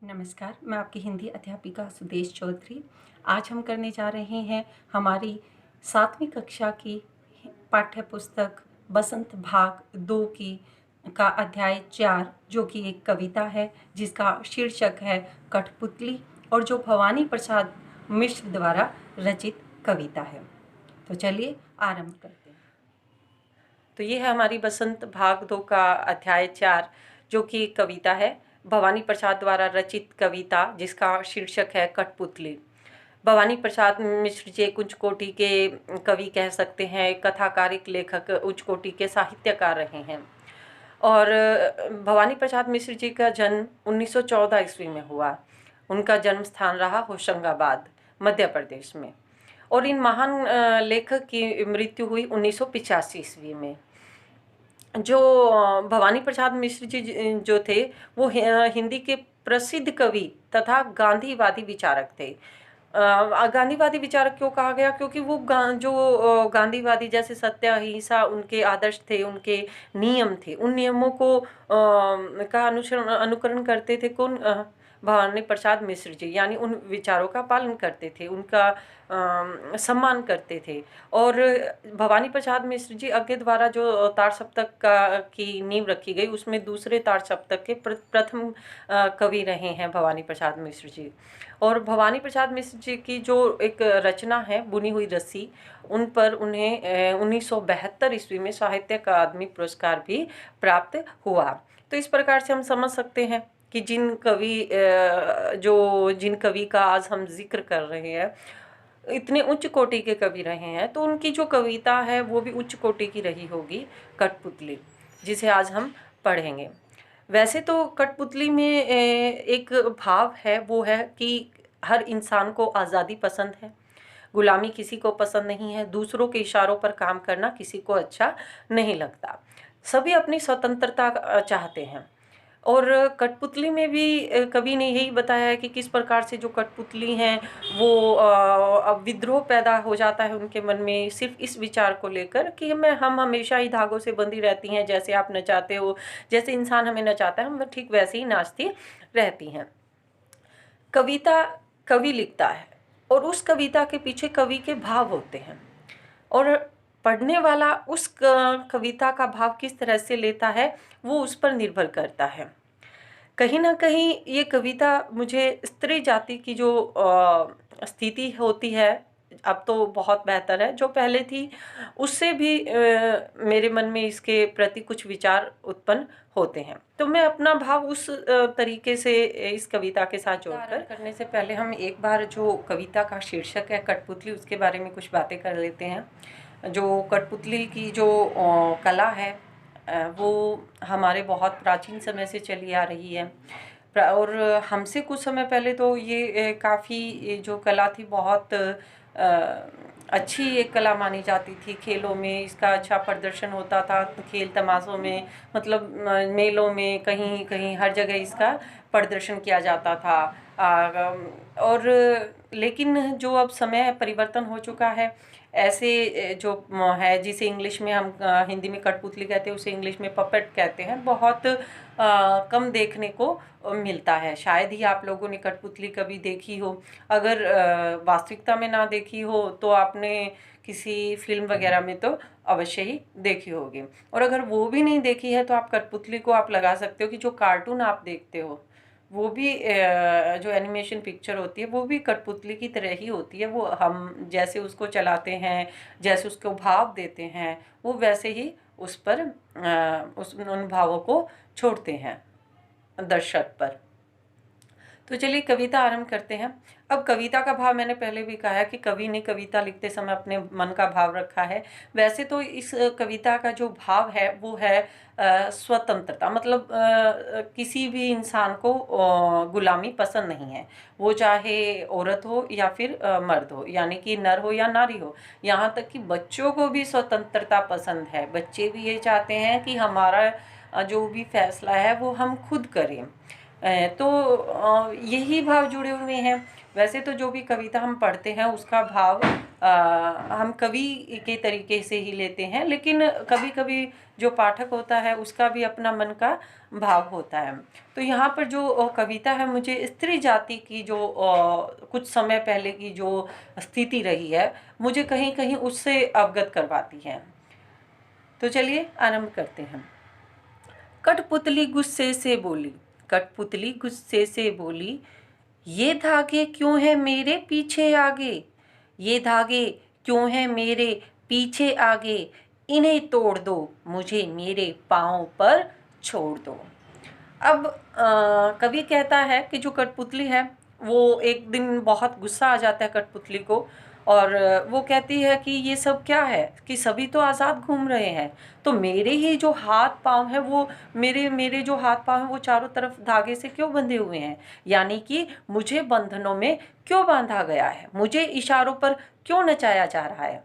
नमस्कार, मैं आपकी हिंदी अध्यापिका सुदेश चौधरी। आज हम करने जा रहे हैं हमारी 7वीं कक्षा की पाठ्य पुस्तक बसंत भाग 2 की का अध्याय 4, जो कि एक कविता है जिसका शीर्षक है कठपुतली और जो भवानी प्रसाद मिश्र द्वारा रचित कविता है। तो चलिए आरंभ करते हैं। तो ये है हमारी बसंत भाग 2 का अध्याय 4, जो कि एक कविता है भवानी प्रसाद द्वारा रचित कविता, जिसका शीर्षक है कठपुतली। भवानी प्रसाद मिश्र जी एक उच्च कोटि के कवि कह सकते हैं, कथाकारिक लेखक, उच्च कोटि के साहित्यकार रहे हैं। और भवानी प्रसाद मिश्र जी का जन्म 1914 ईस्वी में हुआ। उनका जन्म स्थान रहा होशंगाबाद, मध्य प्रदेश में। और इन महान लेखक की मृत्यु हुई 1985 ईस्वी में। जो भवानी प्रसाद मिश्र जी जो थे, वो हिंदी के प्रसिद्ध कवि तथा गांधीवादी विचारक थे। गांधीवादी विचारक क्यों कहा गया? क्योंकि वो गांधीवादी जैसे सत्य अहिंसा उनके आदर्श थे, उनके नियम थे। उन नियमों को का अनुकरण करते थे कौन? भवानी प्रसाद मिश्र जी, यानी उन विचारों का पालन करते थे, उनका सम्मान करते थे। और भवानी प्रसाद मिश्र जी अज्ञे द्वारा जो तार सप्तक की नींव रखी गई, उसमें दूसरे तार सप्तक के प्रथम कवि रहे हैं भवानी प्रसाद मिश्र जी। और भवानी प्रसाद मिश्र जी की जो एक रचना है बुनी हुई रस्सी, उन पर उन्हें 1972 ईस्वी में साहित्य अकादमी पुरस्कार भी प्राप्त हुआ। तो इस प्रकार से हम समझ सकते हैं कि जिन कवि का आज हम जिक्र कर रहे हैं, इतने उच्च कोटि के कवि रहे हैं, तो उनकी जो कविता है वो भी उच्च कोटि की रही होगी, कठपुतली, जिसे आज हम पढ़ेंगे। वैसे तो कठपुतली में एक भाव है, वो है कि हर इंसान को आज़ादी पसंद है, गुलामी किसी को पसंद नहीं है, दूसरों के इशारों पर काम करना किसी को अच्छा नहीं लगता, सभी अपनी स्वतंत्रता चाहते हैं। और कठपुतली में भी कवि ने यही बताया है कि किस प्रकार से जो कठपुतली हैं वो अब विद्रोह पैदा हो जाता है उनके मन में, सिर्फ इस विचार को लेकर कि हम हमेशा ही धागों से बंधी रहती हैं, जैसे आप नचाते हो, जैसे इंसान हमें नचाता है, हम ठीक वैसे ही नाचती रहती हैं। कविता कवि लिखता है और उस कविता के पीछे कवि के भाव होते हैं, और पढ़ने वाला उस कविता का भाव किस तरह से लेता है वो उस पर निर्भर करता है। कहीं ना कहीं ये कविता मुझे स्त्री जाति की जो स्थिति होती है, अब तो बहुत बेहतर है, जो पहले थी उससे भी मेरे मन में इसके प्रति कुछ विचार उत्पन्न होते हैं। तो मैं अपना भाव उस तरीके से इस कविता के साथ जोड़कर करने से पहले हम एक बार जो कविता का शीर्षक है कठपुतली, उसके बारे में कुछ बातें कर लेते हैं। जो कठपुतली की जो कला है वो हमारे बहुत प्राचीन समय से चली आ रही है, और हमसे कुछ समय पहले तो ये काफ़ी जो कला थी बहुत अच्छी एक कला मानी जाती थी। खेलों में इसका अच्छा प्रदर्शन होता था, खेल तमाशों में, मतलब मेलों में, कहीं कहीं हर जगह इसका प्रदर्शन किया जाता था। और लेकिन जो अब समय परिवर्तन हो चुका है, ऐसे जो है जिसे इंग्लिश में हम हिंदी में कठपुतली कहते हैं, उसे इंग्लिश में पपेट कहते हैं, बहुत कम देखने को मिलता है। शायद ही आप लोगों ने कठपुतली कभी देखी हो। अगर वास्तविकता में ना देखी हो तो आपने किसी फिल्म वगैरह में तो अवश्य ही देखी होगी। और अगर वो भी नहीं देखी है तो आप कठपुतली को आप लगा सकते हो कि जो कार्टून आप देखते हो वो भी जो एनिमेशन पिक्चर होती है वो भी कठपुतली की तरह ही होती है। वो हम जैसे उसको चलाते हैं, जैसे उसको भाव देते हैं, वो वैसे ही उस पर उन भावों को छोड़ते हैं दर्शक पर। तो चलिए कविता आरंभ करते हैं। अब कविता का भाव मैंने पहले भी कहा है कि कवि ने कविता लिखते समय अपने मन का भाव रखा है। वैसे तो इस कविता का जो भाव है वो है स्वतंत्रता, मतलब किसी भी इंसान को गुलामी पसंद नहीं है, वो चाहे औरत हो या फिर मर्द हो, यानी कि नर हो या नारी हो। यहाँ तक कि बच्चों को भी स्वतंत्रता पसंद है। बच्चे भी ये चाहते हैं कि हमारा जो भी फैसला है वो हम खुद करें। तो यही भाव जुड़े हुए हैं। वैसे तो जो भी कविता हम पढ़ते हैं उसका भाव हम कवि के तरीके से ही लेते हैं, लेकिन कभी कभी जो पाठक होता है उसका भी अपना मन का भाव होता है। तो यहाँ पर जो कविता है मुझे स्त्री जाति की जो कुछ समय पहले की जो स्थिति रही है, मुझे कहीं कहीं उससे अवगत करवाती है। तो चलिए आरंभ करते हैं। कठपुतली गुस्से से बोली, कठपुतली गुस्से से बोली, ये धागे क्यों है मेरे पीछे आगे, ये धागे क्यों है मेरे पीछे आगे, इन्हें तोड़ दो, मुझे मेरे पाँव पर छोड़ दो। अब कवि कहता है कि जो कठपुतली है वो एक दिन बहुत गुस्सा आ जाता है कठपुतली को, और वो कहती है कि ये सब क्या है, कि सभी तो आज़ाद घूम रहे हैं, तो मेरे ही जो हाथ पाँव है वो मेरे मेरे जो हाथ पाँव हैं वो चारों तरफ धागे से क्यों बंधे हुए हैं, यानी कि मुझे बंधनों में क्यों बांधा गया है, मुझे इशारों पर क्यों नचाया जा रहा है।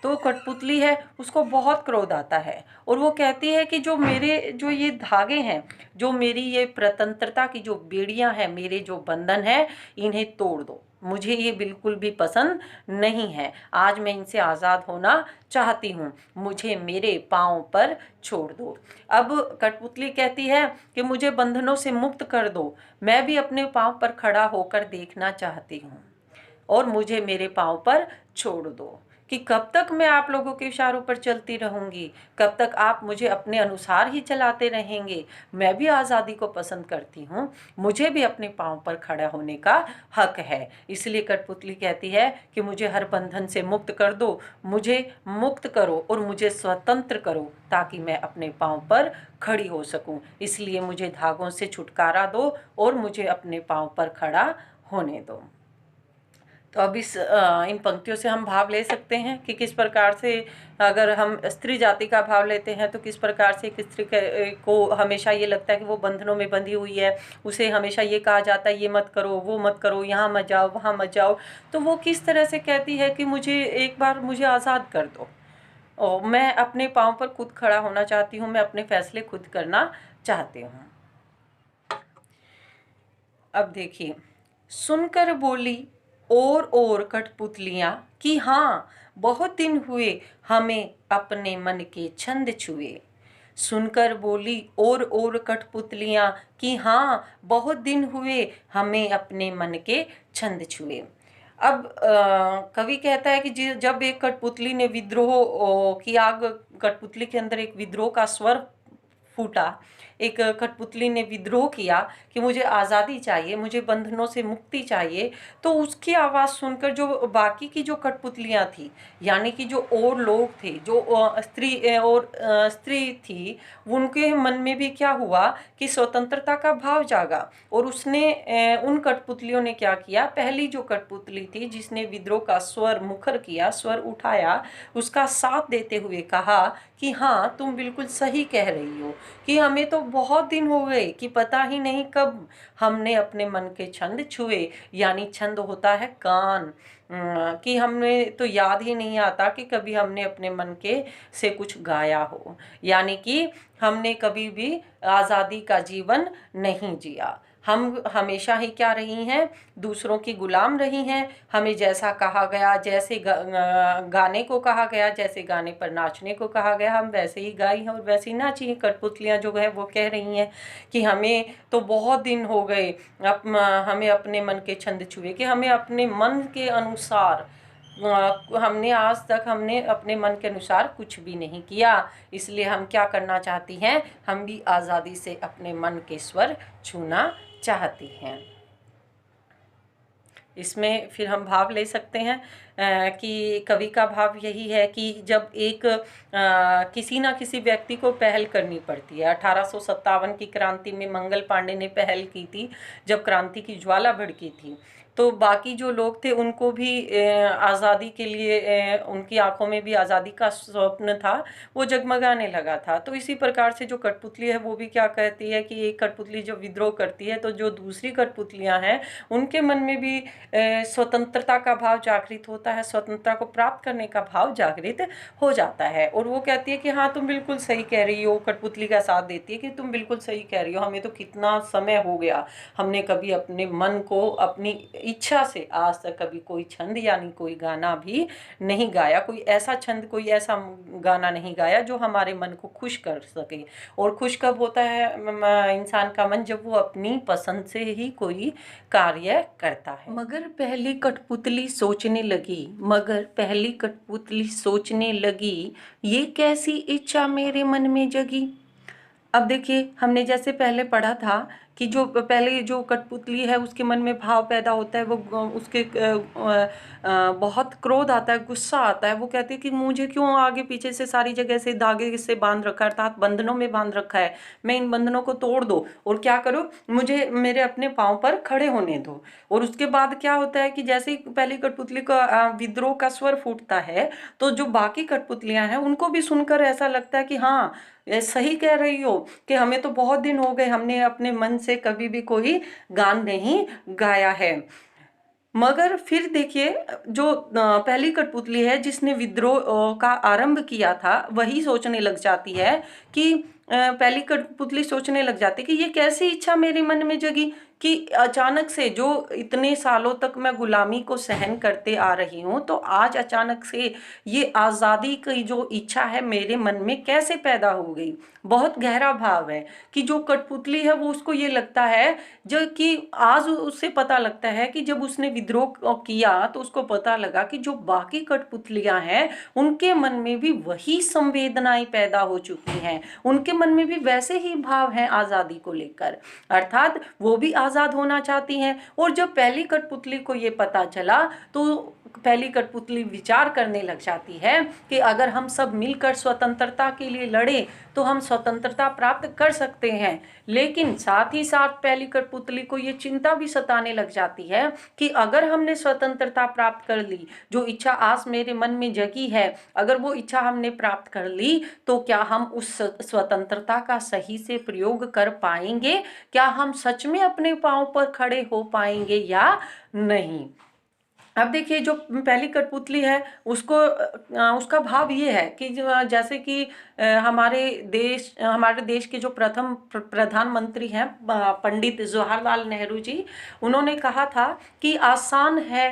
तो कठपुतली है उसको बहुत क्रोध आता है और वो कहती है कि जो मेरे जो ये धागे हैं, जो मेरी ये स्वतंत्रता की जो बेड़ियां हैं, मेरे जो बंधन है, इन्हें तोड़ दो, मुझे ये बिल्कुल भी पसंद नहीं है, आज मैं इनसे आज़ाद होना चाहती हूँ, मुझे मेरे पाँव पर छोड़ दो। अब कठपुतली कहती है कि मुझे बंधनों से मुक्त कर दो, मैं भी अपने पाँव पर खड़ा होकर देखना चाहती हूँ और मुझे मेरे पाँव पर छोड़ दो। कि कब तक मैं आप लोगों के इशारों पर चलती रहूंगी, कब तक आप मुझे अपने अनुसार ही चलाते रहेंगे, मैं भी आज़ादी को पसंद करती हूँ, मुझे भी अपने पाँव पर खड़ा होने का हक है। इसलिए कठपुतली कहती है कि मुझे हर बंधन से मुक्त कर दो, मुझे मुक्त करो और मुझे स्वतंत्र करो ताकि मैं अपने पाँव पर खड़ी हो सकूं, इसलिए मुझे धागों से छुटकारा दो और मुझे अपने पाँव पर खड़ा होने दो। तो अब इन पंक्तियों से हम भाव ले सकते हैं कि किस प्रकार से, अगर हम स्त्री जाति का भाव लेते हैं तो किस प्रकार से एक स्त्री को हमेशा ये लगता है कि वो बंधनों में बंधी हुई है, उसे हमेशा ये कहा जाता है ये मत करो, वो मत करो, यहाँ मत जाओ, वहाँ मत जाओ। तो वो किस तरह से कहती है कि मुझे एक बार मुझे आज़ाद कर दो, और मैं अपने पाँव पर खुद खड़ा होना चाहती हूँ, मैं अपने फैसले खुद करना चाहती हूँ। अब देखिए, सुनकर बोली और कठपुतलियाँ कि हाँ बहुत दिन हुए हमें अपने मन के छंद छुए। सुनकर बोली और कठपुतलियाँ कि हाँ बहुत दिन हुए हमें अपने मन के छंद छुए। अब कवि कहता है कि जब एक कठपुतली ने विद्रोह की आग, कठपुतली के अंदर एक विद्रोह का स्वर फूटा, एक कठपुतली ने विद्रोह किया कि मुझे आज़ादी चाहिए, मुझे बंधनों से मुक्ति चाहिए, तो उसकी आवाज़ सुनकर जो बाकी की जो कठपुतलियाँ थी, यानी कि जो और लोग थे, जो स्त्री थी, उनके मन में भी क्या हुआ कि स्वतंत्रता का भाव जागा, और उसने उन कठपुतलियों ने क्या किया, पहली जो कठपुतली थी जिसने विद्रोह का स्वर मुखर किया, स्वर उठाया, उसका साथ देते हुए कहा कि हाँ तुम बिल्कुल सही कह रही हो, कि हमें तो बहुत दिन हो गए कि पता ही नहीं कब हमने अपने मन के छंद छुए, यानी छंद होता है कान, कि हमने तो याद ही नहीं आता कि कभी हमने अपने मन के से कुछ गाया हो, यानी कि हमने कभी भी आज़ादी का जीवन नहीं जिया, हम हमेशा ही क्या रही हैं, दूसरों की गुलाम रही हैं। हमें जैसा कहा गया, जैसे गाने को कहा गया, जैसे गाने पर नाचने को कहा गया, हम वैसे ही गाई हैं और वैसे ही नाची हैं। कठपुतलियाँ जो है वो कह रही हैं कि हमें तो बहुत दिन हो गए, हमें अपने मन के छंद छुए, कि हमें अपने मन के अनुसार हमने आज तक हमने अपने मन के अनुसार कुछ भी नहीं किया, इसलिए हम क्या करना चाहती हैं, हम भी आज़ादी से अपने मन के स्वर छूना चाहती हैं। इसमें फिर हम भाव ले सकते हैं कि कवि का भाव यही है कि जब एक किसी ना किसी व्यक्ति को पहल करनी पड़ती है। 1857 की क्रांति में मंगल पांडे ने पहल की थी, जब क्रांति की ज्वाला भड़की थी, तो बाकी जो लोग थे उनको भी आज़ादी के लिए, उनकी आंखों में भी आज़ादी का स्वप्न था, वो जगमगाने लगा था। तो इसी प्रकार से जो कठपुतली है वो भी क्या कहती है कि एक कठपुतली जब विद्रोह करती है तो जो दूसरी कठपुतलियां हैं उनके मन में भी स्वतंत्रता का भाव जागृत होता होता है, स्वतंत्रता को प्राप्त करने का भाव जागृत हो जाता है। और वो कहती है कि हाँ तुम बिल्कुल सही कह रही हो, कठपुतली का साथ देती है कि तुम बिल्कुल सही कह रही हो, हमें तो कितना समय हो गया, हमने कभी अपने मन को अपनी इच्छा से आज तक कभी कोई छंद यानी कोई गाना भी नहीं गाया, कोई ऐसा छंद, कोई ऐसा गाना नहीं गाया जो हमारे मन को खुश कर सके। और खुश कब होता है इंसान का मन? जब वो अपनी पसंद से ही कोई कार्य करता है। मगर पहली कठपुतली सोचने लगी, मगर पहली कठपुतली सोचने लगी, ये कैसी इच्छा मेरे मन में जगी। अब देखिए, हमने जैसे पहले पढ़ा था कि जो पहले जो कठपुतली है उसके मन में भाव पैदा होता है, वो उसके बहुत क्रोध आता है, गुस्सा आता है। वो कहती है कि मुझे क्यों आगे पीछे से सारी जगह से धागे से बांध रखा है, अर्थात बंधनों में बांध रखा है, मैं इन बंधनों को तोड़ दो और क्या करो, मुझे मेरे अपने पाँव पर खड़े होने दो। और उसके बाद क्या होता है कि जैसे ही पहली कठपुतली का विद्रोह का स्वर फूटता है, तो जो बाकी कठपुतलियां हैं उनको भी सुनकर ऐसा लगता है कि हाँ ये सही कह रही हो, कि हमें तो बहुत दिन हो गए, हमने अपने मन से कभी भी कोई गान नहीं गाया है। मगर फिर देखिए, जो पहली कठपुतली है जिसने विद्रोह का आरंभ किया था, वही सोचने लग जाती है कि पहली कठपुतली सोचने लग जाती है कि ये कैसी इच्छा मेरे मन में जगी कि अचानक से, जो इतने सालों तक मैं गुलामी को सहन करते आ रही हूँ, तो आज अचानक से ये आज़ादी की जो इच्छा है मेरे मन में कैसे पैदा हो गई। बहुत गहरा भाव है कि जो कठपुतली है वो, उसको ये लगता है, जो कि आज उससे पता लगता है कि जब उसने विद्रोह किया तो उसको पता लगा कि जो बाकी कठपुतलियां हैं उनके मन में भी वही संवेदनाएं पैदा हो चुकी हैं, उनके मन में भी वैसे ही भाव हैं आज़ादी को लेकर, अर्थात वो भी आज़ाद होना चाहती हैं। और जब पहली कठपुतली को ये पता चला तो पहली कठपुतली विचार करने लग जाती है कि अगर हम सब मिलकर स्वतंत्रता के लिए लड़े तो हम स्वतंत्रता प्राप्त कर सकते हैं। लेकिन साथ ही साथ पहली कठपुतली को ये चिंता भी सताने लग जाती है कि अगर हमने स्वतंत्रता प्राप्त कर ली, जो इच्छा आज मेरे मन में जगी है, अगर वो इच्छा हमने प्राप्त कर ली तो क्या हम उस स्वतंत्रता का सही से प्रयोग कर पाएंगे? क्या हम सच में अपने पांव पर खड़े हो पाएंगे या नहीं? अब देखिए, जो पहली कठपुतली है उसको उसका भाव ये है कि जैसे कि हमारे देश के जो प्रथम प्रधानमंत्री हैं पंडित जवाहरलाल नेहरू जी, उन्होंने कहा था कि आसान है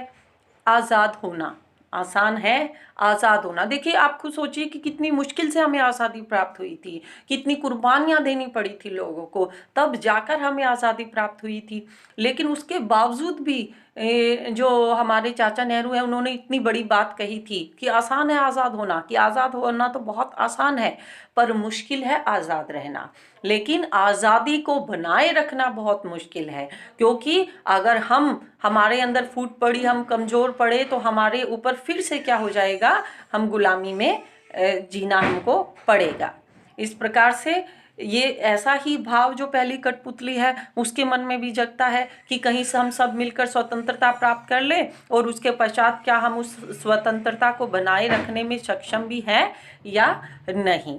आज़ाद होना, आसान है आज़ाद होना। देखिए, आप खुद सोचिए कि कितनी मुश्किल से हमें आज़ादी प्राप्त हुई थी, कितनी कुर्बानियां देनी पड़ी थी लोगों को, तब जाकर हमें आज़ादी प्राप्त हुई थी। लेकिन उसके बावजूद भी जो हमारे चाचा नेहरू हैं, उन्होंने इतनी बड़ी बात कही थी कि आसान है आज़ाद होना, कि आज़ाद होना तो बहुत आसान है, पर मुश्किल है आज़ाद रहना। लेकिन आज़ादी को बनाए रखना बहुत मुश्किल है, क्योंकि अगर हमारे अंदर फूट पड़ी, हम कमज़ोर पड़े, तो हमारे ऊपर फिर से क्या हो जाएगा, हम गुलामी में जीना हमको पड़ेगा। इस प्रकार से ये ऐसा ही भाव जो पहली कठपुतली है उसके मन में भी जगता है कि कहीं से हम सब मिलकर स्वतंत्रता प्राप्त कर ले, और उसके पश्चात क्या हम उस स्वतंत्रता को बनाए रखने में सक्षम भी हैं या नहीं।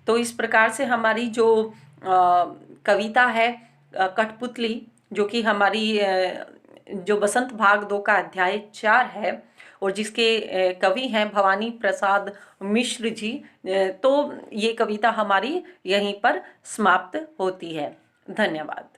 तो इस प्रकार से हमारी जो कविता है कठपुतली, जो कि हमारी जो बसंत भाग 2 का अध्याय 4 है, और जिसके कवि हैं भवानी प्रसाद मिश्र जी, तो ये कविता हमारी यहीं पर समाप्त होती है। धन्यवाद।